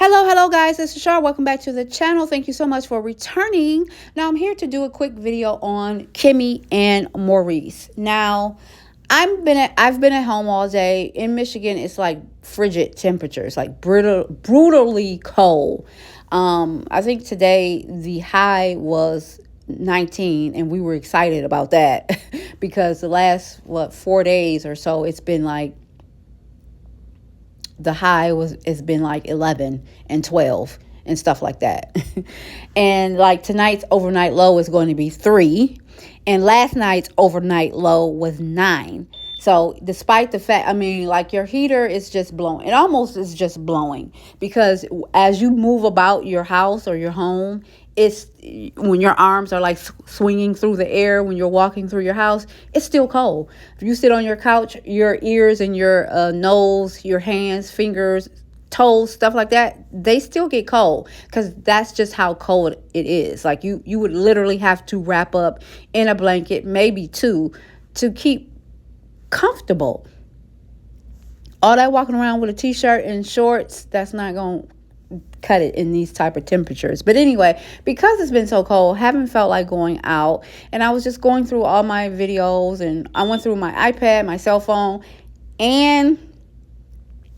Hello guys, this is Shar. Welcome back to the channel. Thank you so much for returning. Now I'm here to do a quick video on Kimmie and Maurice. Now, I've been at home all day. In Michigan, it's like frigid temperatures, like brutally cold. I think today the high was 19 and we were excited about that because the last 4 days or so it's been like the high it's been like 11 and 12 and stuff like that. And like tonight's overnight low is going to be 3, and last night's overnight low was 9. So despite the fact, like your heater is just blowing. It almost is just blowing because as you move about your house or your home, it's when your arms are like swinging through the air when you're walking through your house, it's still cold. If you sit on your couch, your ears and your nose, your hands, fingers, toes, stuff like that, they still get cold because that's just how cold it is. Like you would literally have to wrap up in a blanket, maybe 2, to keep comfortable. All that walking around with a t-shirt and shorts, that's not going to cut it in these type of temperatures. But anyway, because it's been so cold, haven't felt like going out, and I was just going through all my videos, and I went through my iPad, my cell phone, and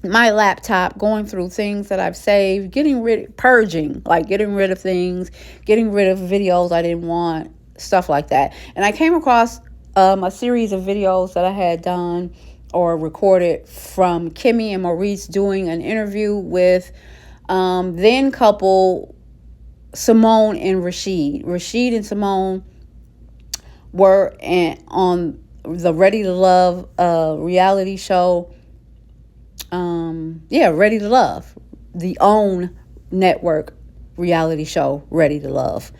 my laptop, going through things that I've saved, getting rid of things, getting rid of videos I didn't want, stuff like that. And I came across a series of videos that I had done or recorded from Kimmie and Maurice doing an interview with then couple Simone and Rashid. Rashid and Simone were on the Ready to Love reality show. Ready to Love, the OWN network reality show, Ready to Love.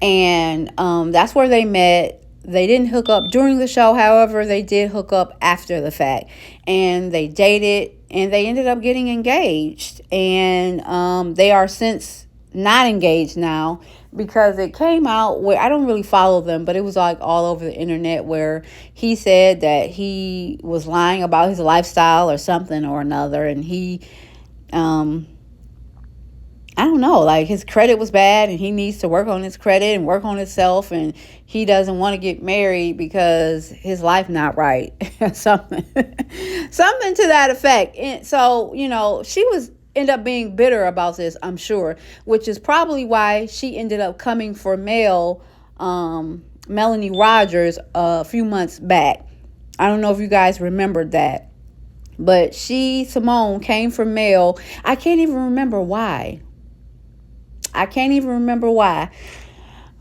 And that's where they met. They didn't hook up during the show. However, they did hook up after the fact. And they dated, and they ended up getting engaged. And they are since not engaged now because it came out where I don't really follow them, but it was like all over the internet where he said that he was lying about his lifestyle or something or another. And he, I don't know, like his credit was bad and he needs to work on his credit and work on himself, and he doesn't want to get married because his life not right. something to that effect. And so, she end up being bitter about this, I'm sure, which is probably why she ended up coming for male Melanie Rogers a few months back. I don't know if you guys remembered that, but Simone came for male. I can't even remember why.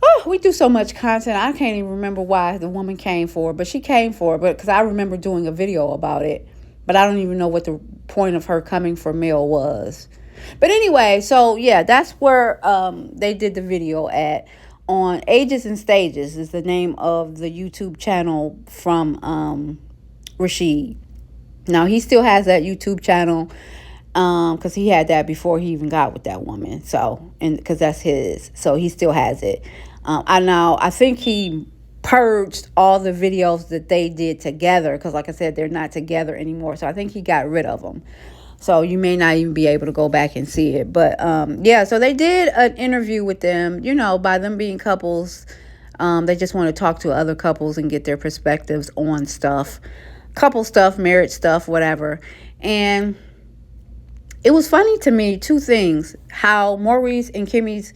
Oh, we do so much content. I can't even remember why the woman came for, but she came for it. But because I remember doing a video about it, but I don't even know what the point of her coming for male was. But anyway, so yeah, that's where they did the video at. On Ages and Stages is the name of the YouTube channel from Rashid. Now he still has that YouTube channel. Because he had that before he even got with that woman. So, and because that's his, so he still has it. I think he purged all the videos that they did together, because like I said, they're not together anymore. So I think he got rid of them. So you may not even be able to go back and see it. But so they did an interview with them. By them being couples, they just want to talk to other couples and get their perspectives on stuff, couple stuff, marriage stuff, whatever. And it was funny to me, 2 things: how Maurice and Kimmie's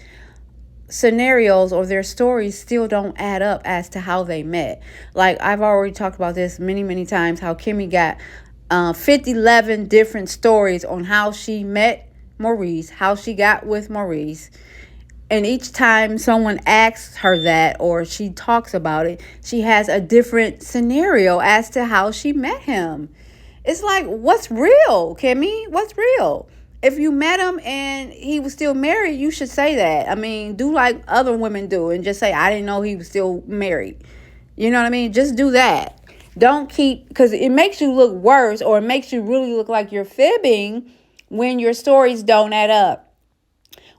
scenarios or their stories still don't add up as to how they met. Like, I've already talked about this many, many times, how Kimmie got 11 different stories on how she met Maurice, how she got with Maurice. And each time someone asks her that or she talks about it, she has a different scenario as to how she met him. It's like, what's real, Kimmie? What's real? If you met him and he was still married, you should say that. Do like other women do and just say, I didn't know he was still married. You know what I mean? Just do that. Don't keep, because it makes you look worse, or it makes you really look like you're fibbing when your stories don't add up.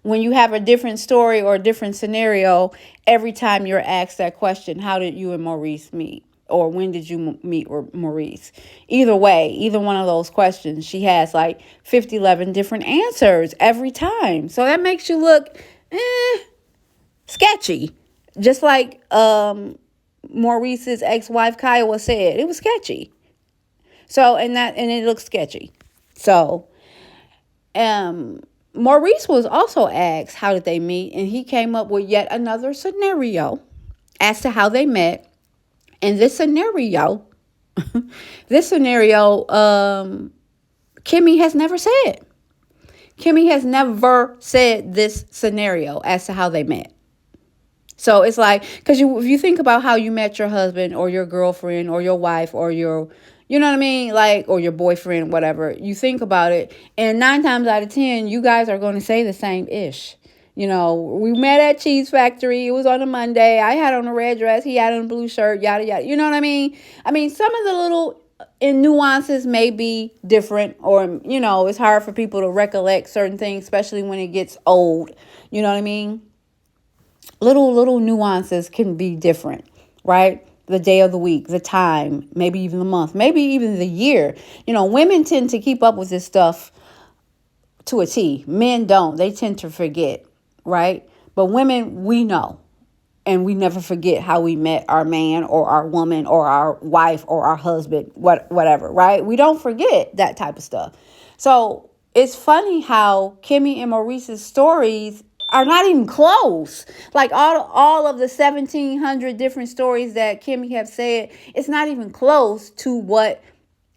When you have a different story or a different scenario every time you're asked that question, how did you and Maurice meet? Or when did you meet Maurice? Either way, either one of those questions, she has like 11 different answers every time. So that makes you look sketchy. Just like Maurice's ex-wife Kiowa said, it was sketchy. So, and it looks sketchy. So, Maurice was also asked how did they meet, and he came up with yet another scenario as to how they met. And this scenario, Kimmie has never said. Kimmie has never said this scenario as to how they met. So it's like, because if you think about how you met your husband or your girlfriend or your wife or your, you know what I mean? Like, or your boyfriend, whatever. You think about it, and 9 times out of 10, you guys are going to say the same ish. You know, we met at Cheese Factory. It was on a Monday. I had on a red dress. He had on a blue shirt, yada, yada. You know what I mean? I mean, some of the little nuances may be different, or, you know, it's hard for people to recollect certain things, especially when it gets old. You know what I mean? Little nuances can be different, right? The day of the week, the time, maybe even the month, maybe even the year. You know, women tend to keep up with this stuff to a T. Men don't. They tend to forget, right? But women, we know. And we never forget how we met our man or our woman or our wife or our husband, whatever, right? We don't forget that type of stuff. So it's funny how Kimmie and Maurice's stories are not even close. Like all of the 1,700 different stories that Kimmie have said, it's not even close to what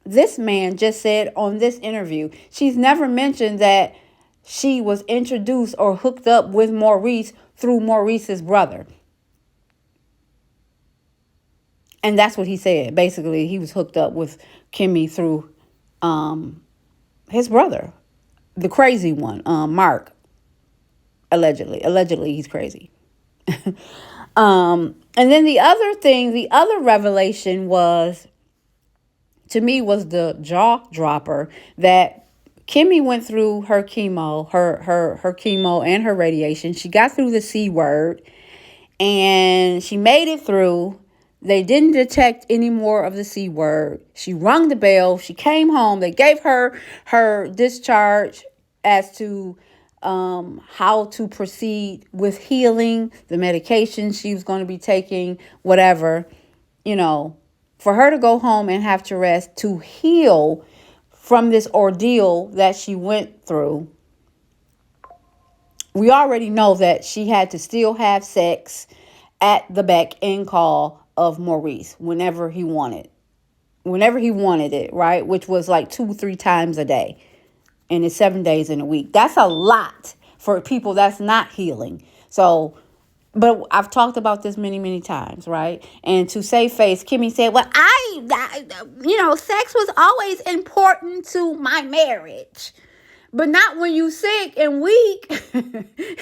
this man just said on this interview. She's never mentioned that she was introduced or hooked up with Maurice through Maurice's brother. And that's what he said. Basically, he was hooked up with Kimmie through his brother, the crazy one, Mark. Allegedly, he's crazy. And then the other revelation was, to me, was the jaw dropper that Kimmie went through her chemo, her chemo and her radiation. She got through the C word, and she made it through. They didn't detect any more of the C word. She rung the bell. She came home. They gave her her discharge as to how to proceed with healing, the medication she was going to be taking, whatever, you know, for her to go home and have to rest to heal from this ordeal that she went through. We already know that she had to still have sex at the beck and call of Maurice whenever he wanted it, right? Which was like 2-3 times a day. And it's 7 days in a week. That's a lot for people that's not healing. So, but I've talked about this many times, right? And to save face, Kimmie said, well, sex was always important to my marriage. But not when you sick and weak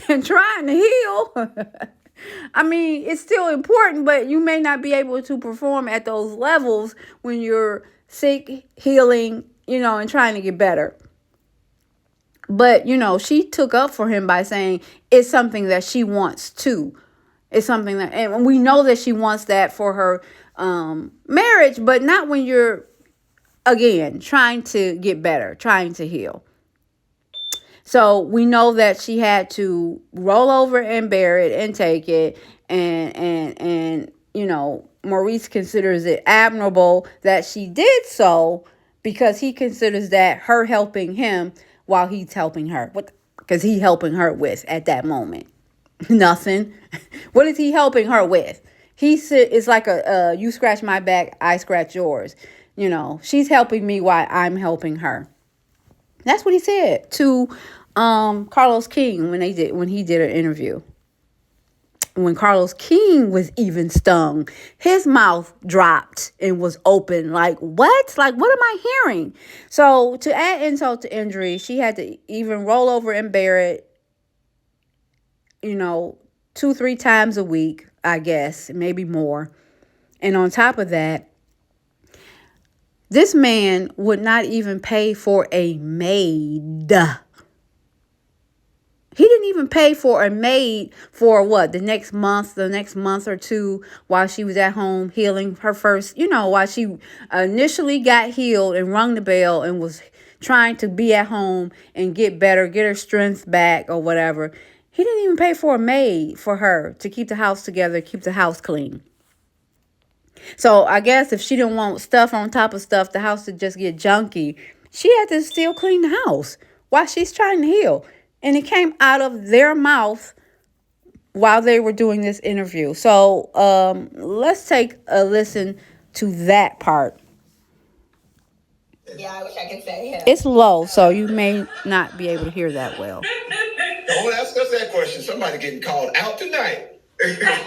and trying to heal. I mean, it's still important, but you may not be able to perform at those levels when you're sick, healing, and trying to get better. But, she took up for him by saying it's something that she wants too. It's something that, and we know that she wants that for her marriage, but not when you're, again, trying to get better, trying to heal. So we know that she had to roll over and bear it and take it. And Maurice considers it admirable that she did so, because he considers that her helping him while he's helping her. Because he helping her with at that moment? Nothing. What is he helping her with? It's like you scratch my back, I scratch yours. She's helping me while I'm helping her. That's what he said to Carlos King when he did an interview. When Carlos King was even stung, his mouth dropped and was open. Like, what? Like, what am I hearing? So to add insult to injury, she had to even roll over and bear it, 2-3 times a week, I guess, maybe more. And on top of that, this man would not even pay for a maid. He didn't even pay for a maid for what, the next month or two, while she was at home healing her first, while she initially got healed and rung the bell and was trying to be at home and get better, get her strength back or whatever. He didn't even pay for a maid for her to keep the house together, keep the house clean. So I guess if she didn't want stuff on top of stuff, the house would just get junky. She had to still clean the house while she's trying to heal. And it came out of their mouth while they were doing this interview. So let's take a listen to that part. Yeah, I wish I could say him. It's low, so you may not be able to hear that well. Don't ask us that question. Somebody getting called out tonight. However,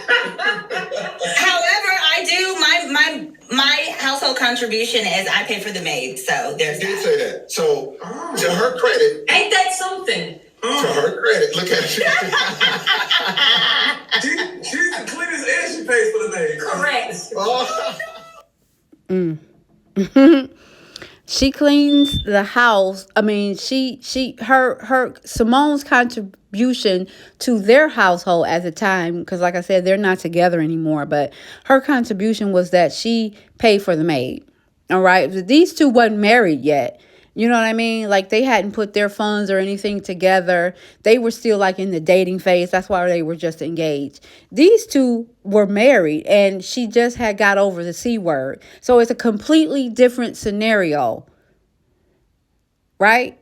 I do my household contribution is I pay for the maid. So there's. You did say that. So to her credit, ain't that something? To her credit, look at her. She's the cleanest and she pays for the maid. Correct. She cleans the house. I mean, her Simone's contribution to their household at the time, because like I said, they're not together anymore, but her contribution was that she paid for the maid. All right. These two wasn't married yet. You know what I mean? Like, they hadn't put their funds or anything together. They were still like in the dating phase. That's why they were just engaged. These two were married, and she just had got over the C word. So it's a completely different scenario, right?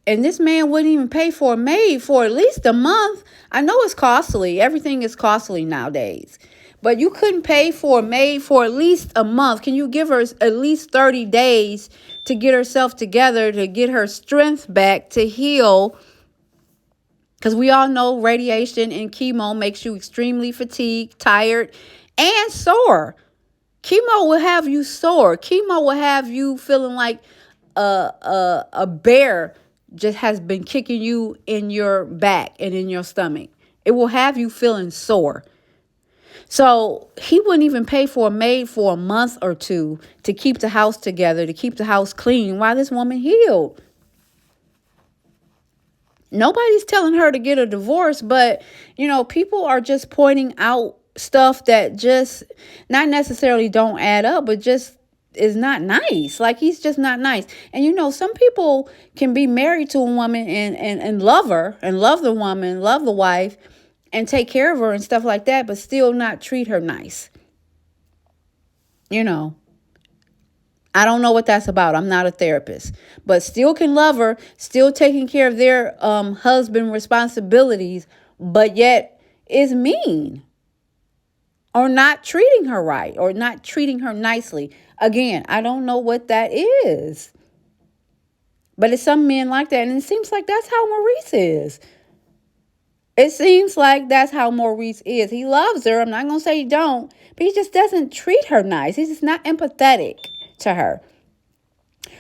And this man wouldn't even pay for a maid for at least a month. I know it's costly. Everything is costly nowadays. But you couldn't pay for a maid for at least a month. Can you give her at least 30 days to get herself together, to get her strength back, to heal? Because we all know radiation and chemo makes you extremely fatigued, tired, and sore. Chemo will have you sore. Chemo will have you feeling like a bear just has been kicking you in your back and in your stomach. It will have you feeling sore. So he wouldn't even pay for a maid for a month or two to keep the house together, to keep the house clean while this woman healed. Nobody's telling her to get a divorce, but, people are just pointing out stuff that just not necessarily don't add up, but just is not nice. Like, he's just not nice. And, some people can be married to a woman and love her and love the woman, love the wife, and take care of her and stuff like that, but still not treat her nice. I don't know what that's about. I'm not a therapist, but still can love her, still taking care of their husband responsibilities, but yet is mean or not treating her right or not treating her nicely. Again, I don't know what that is, but it's some men like that. And it seems like that's how Maurice is. It seems like that's how Maurice is. He loves her. I'm not going to say he don't, but he just doesn't treat her nice. He's just not empathetic to her.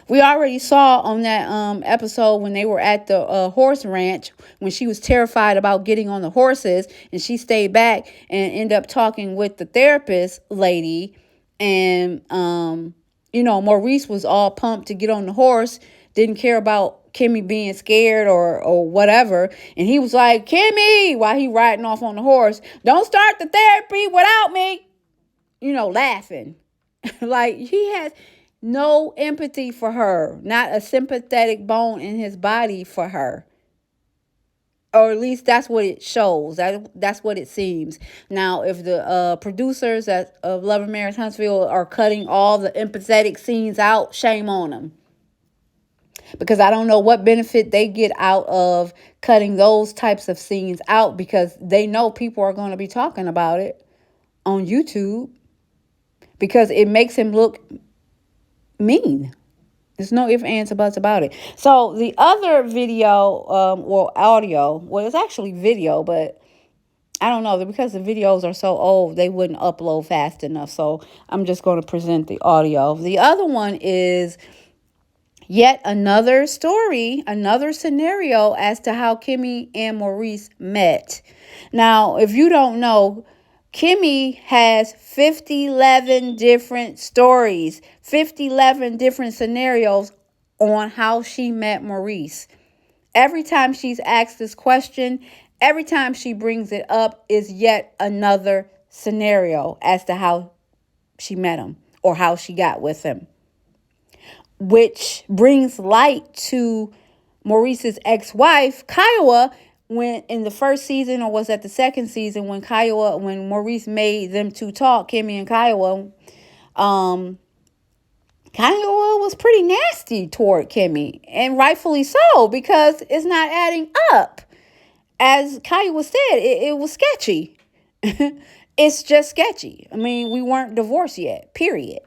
We already saw on that episode when they were at the horse ranch, when she was terrified about getting on the horses, and she stayed back and ended up talking with the therapist lady. And, Maurice was all pumped to get on the horse, didn't care about Kimmie being scared or whatever. And he was like, Kimmie, while he riding off on the horse, don't start the therapy without me, laughing. Like, he has no empathy for her, not a sympathetic bone in his body for her. Or at least that's what it shows. That's what it seems. Now, if the producers of Love and Marriage Huntsville are cutting all the empathetic scenes out, shame on them. Because I don't know what benefit they get out of cutting those types of scenes out, because they know people are going to be talking about it on YouTube, because it makes him look mean. There's no ifs, ands, or buts about it. So the other video, audio, it's actually video, but I don't know, because the videos are so old, they wouldn't upload fast enough. So I'm just going to present the audio. The other one is yet another story, another scenario as to how Kimmie and Maurice met. Now, if you don't know, Kimmie has 11 different stories, 11 different scenarios on how she met Maurice. Every time she's asked this question, every time she brings it up is yet another scenario as to how she met him or how she got with him, which brings light to Maurice's ex-wife, Kiowa, when in the first season, or was that the second season, when Maurice made them two talk, Kimmie and Kiowa, Kiowa was pretty nasty toward Kimmie, and rightfully so, because it's not adding up. As Kiowa said, it was sketchy. It's just sketchy. I mean, we weren't divorced yet, period.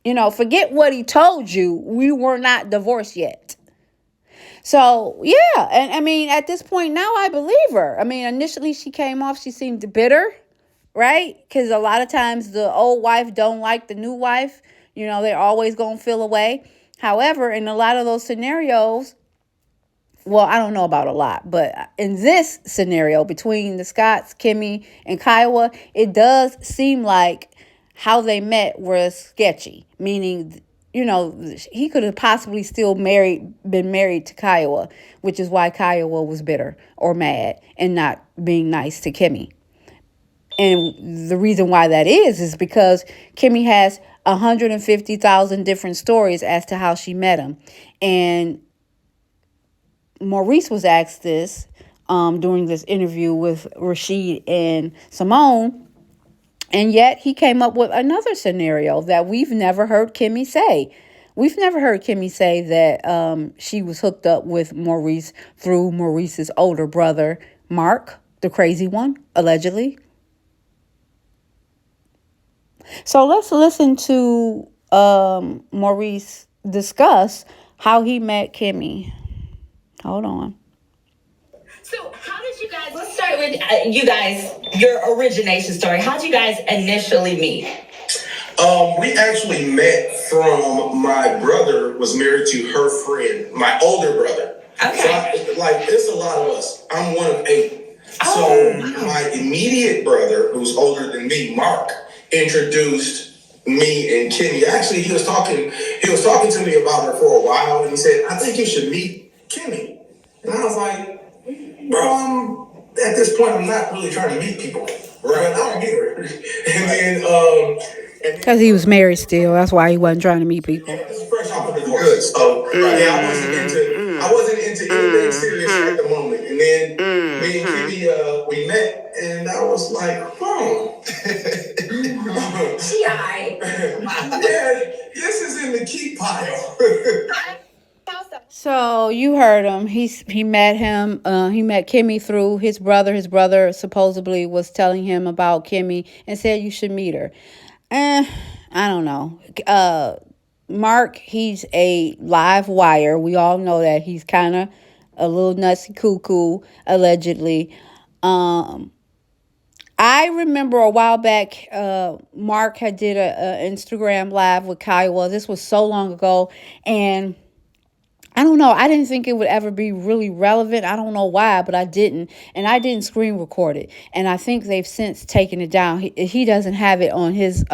Forget what he told you. We were not divorced yet. So, yeah. And I mean, at this point now, I believe her. I mean, initially she came off, she seemed bitter, right? Because a lot of times the old wife don't like the new wife. They're always going to feel away. However, in a lot of those scenarios, well, I don't know about a lot, but in this scenario between the Scotts, Kimmie, and Kiowa, it does seem like how they met was sketchy, meaning, he could have possibly still been married to Kiowa, which is why Kiowa was bitter or mad and not being nice to Kimmie. And the reason why that is because Kimmie has 150,000 different stories as to how she met him. And Maurice was asked this during this interview with Rashid and Simone. And yet he came up with another scenario that we've never heard Kimmie say. We've never heard Kimmie say that she was hooked up with Maurice through Maurice's older brother, Mark, the crazy one, allegedly. So let's listen to Maurice discuss how he met Kimmie. Hold on. So how did you guys, let's start with you guys, your origination story. How did you guys initially meet? We actually met from my brother was married to her friend, my older brother. Okay. So it's a lot of us. I'm one of 8. So my immediate brother, who's older than me, Mark, introduced me and Kimmie. Actually, he was talking to me about her for a while, and he said, "I think you should meet Kimmie." And I was like, "Bro, at this point, I'm not really trying to meet people, right? I don't meet her." And then, because he was married still, that's why he wasn't trying to meet people. yeah, this is fresh off of the divorce. So yeah, I wasn't into anything serious at the moment. And then me and Kimmie, we met, and I was like, G.I. yeah, this is in the keep pile. So you heard him. He met him. He met Kimmie through his brother. His brother supposedly was telling him about Kimmie and said you should meet her. I don't know. Mark, he's a live wire. We all know that he's kind of a little nutsy cuckoo, allegedly. I remember a while back, Mark had did a Instagram live with Kiowa. This was so long ago, and I don't know. I didn't think it would ever be really relevant. I don't know why, but I didn't. And I didn't screen record it. And I think they've since taken it down. He doesn't have it on his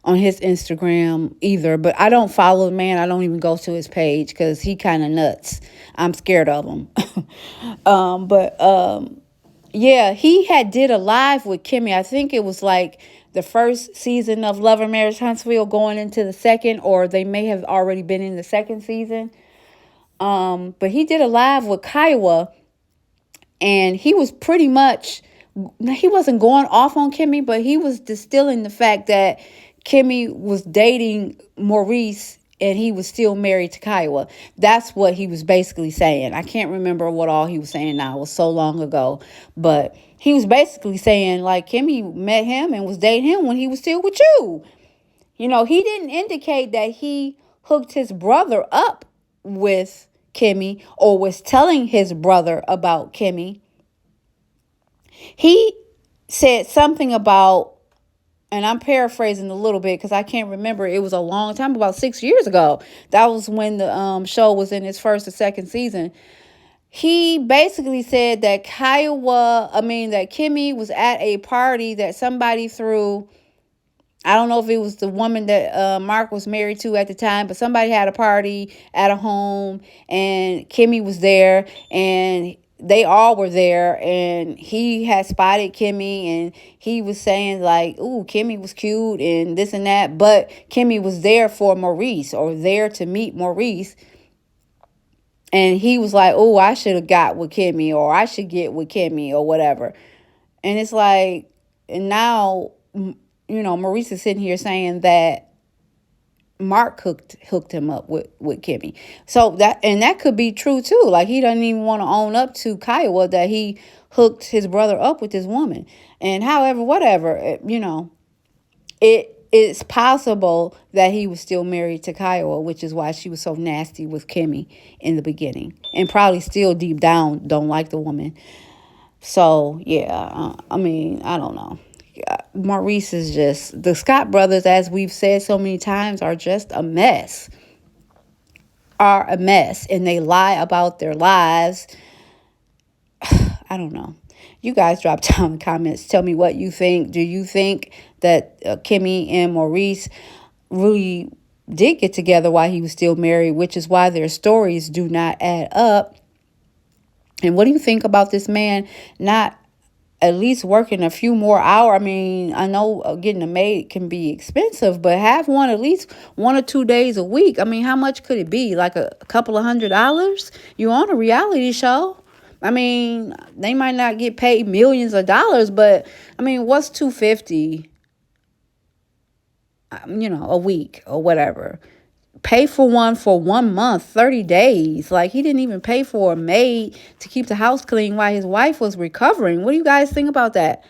Instagram either. But I don't follow the man. I don't even go to his page because he kind of nuts. I'm scared of him. Yeah, he had did a live with Kimmie. I think it was like the first season of Love and Marriage Huntsville going into the second, or they may have already been in the second season. But he did a live with Kiowa, and he was pretty much, he wasn't going off on Kimmie, but he was distilling the fact that Kimmie was dating Maurice and he was still married to Kiowa. That's what he was basically saying. I can't remember what all he was saying now. It was so long ago. But he was basically saying, like, Kimmie met him and was dating him when he was still with you. He didn't indicate that he hooked his brother up with Kimmie or was telling his brother about Kimmie. He said something about, and I'm paraphrasing a little bit because I can't remember. It was a long time, about 6 years ago. That was when the show was in its first or second season. He basically said that that Kimmie was at a party that somebody threw. I don't know if it was the woman that Mark was married to at the time, but somebody had a party at a home and Kimmie was there, and they all were there, and he had spotted Kimmie, and he was saying like, ooh, Kimmie was cute and this and that, but Kimmie was there for Maurice, or there to meet Maurice. And he was like, oh, I should have got with Kimmie, or I should get with Kimmie, or whatever. And it's like, and now, Maurice is sitting here saying that Mark hooked him up with Kimmie. So that could be true too. Like, he doesn't even want to own up to Kiowa that he hooked his brother up with this woman. And however, whatever, it's possible that he was still married to Kiowa, which is why she was so nasty with Kimmie in the beginning, and probably still deep down don't like the woman. So yeah, I don't know. Maurice is just, the Scott brothers, as we've said so many times, are just a mess. And they lie about their lives. I don't know. You guys drop down in the comments. Tell me what you think. Do you think that Kimmie and Maurice really did get together while he was still married, which is why their stories do not add up? And what do you think about this man not at least working a few more hours? I mean, I know getting a maid can be expensive, but have one at least 1 or 2 days a week. I mean, how much could it be? Like a couple of $100? You're on a reality show. I mean, they might not get paid millions of dollars, but I mean, what's $250, a week or whatever? Pay for one for 1 month, 30 days. Like, he didn't even pay for a maid to keep the house clean while his wife was recovering. What do you guys think about that?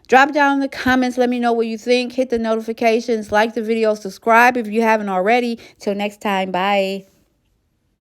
Drop down in the comments. Let me know what you think. Hit the notifications, like the video, subscribe if you haven't already. Till next time, bye.